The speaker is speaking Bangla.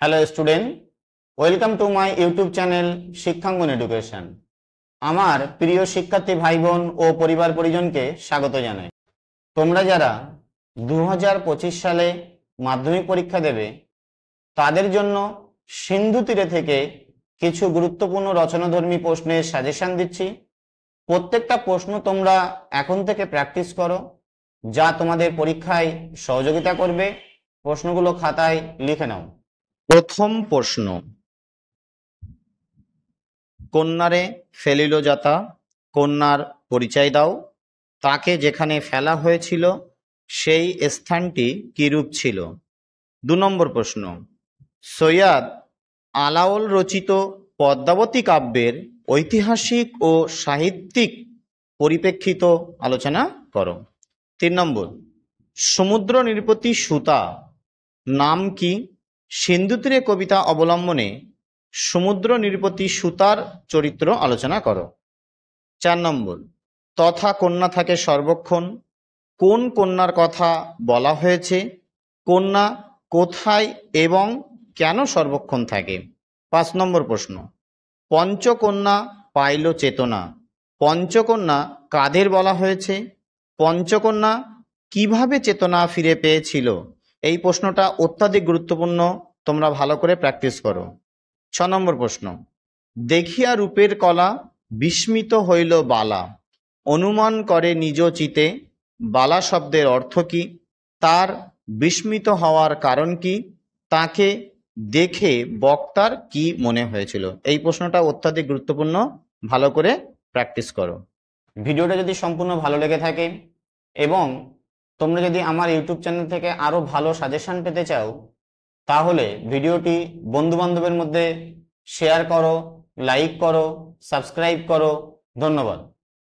Hello student, welcome to my YouTube channel Shikkhangan education. আমার প্রিয় শিক্ষার্থী ভাই বোন ও পরিবার পরিজনকে স্বাগত জানাই। তোমরা যারা 2025 সালে মাধ্যমিক পরীক্ষা দেবে তাদের জন্য সিন্ধু তীরে থেকে কিছু গুরুত্বপূর্ণ রচনাধর্মী প্রশ্নের সাজেশন দিচ্ছি। প্রত্যেকটা প্রশ্ন তোমরা এখন থেকে প্র্যাকটিস করো, যা তোমাদের পরীক্ষায় সহযোগিতা করবে। প্রশ্নগুলো খাতায় লিখে নাও। প্রথম প্রশ্ন, কন্যারে ফেলিল যাতা, কন্যার পরিচয় দাও। তাকে যেখানে ফেলা হয়েছিল সেই স্থানটি কিরূপ ছিল? 2 নম্বর প্রশ্ন, সৈয়দ আলাওল রচিত পদ্মাবতী কাব্যের ঐতিহাসিক ও সাহিত্যিক পরিপ্রেক্ষিত আলোচনা করো। 3 নম্বর, সমুদ্র নৃপতি সুতা নাম কি? সিন্ধু তীরে কবিতা অবলম্বনে সমুদ্র নৃপতি সুতার চরিত্র আলোচনা করো। 4 নম্বর, তথা কন্যা থাকে সর্বক্ষণ, কোন কন্যার কথা বলা হয়েছে? কন্যা কোথায় এবং কেন সর্বক্ষণ থাকে? 5 নম্বর প্রশ্ন, পঞ্চকন্যা পাইল চেতনা, পঞ্চকন্যা কাদের বলা হয়েছে? পঞ্চকন্যা কিভাবে চেতনা ফিরে পেয়েছিল? এই প্রশ্নটা অত্যাধিক গুরুত্বপূর্ণ, তোমরা ভালো করে প্র্যাকটিস করো। 6 নম্বর প্রশ্ন, দেখিয়া রূপের কলা বিস্মিত হইল বালা, অনুমান করে নিজ চিতে বালা শব্দের অর্থ কি? তার বিস্মিত হওয়ার কারণ কি? তাকে দেখে বক্তার কি মনে হয়েছিল? এই প্রশ্নটা অত্যাধিক গুরুত্বপূর্ণ, ভালো করে প্র্যাকটিস করো। ভিডিওটা যদি সম্পূর্ণ ভালো লেগে থাকে এবং তোমরা যদি আমার ইউটিউব চ্যানেল থেকে আরো ভালো সাজেশন পেতে চাও, তাহলে ভিডিওটি বন্ধু বান্ধবের মধ্যে শেয়ার করো, লাইক করো, সাবস্ক্রাইব করো। ধন্যবাদ।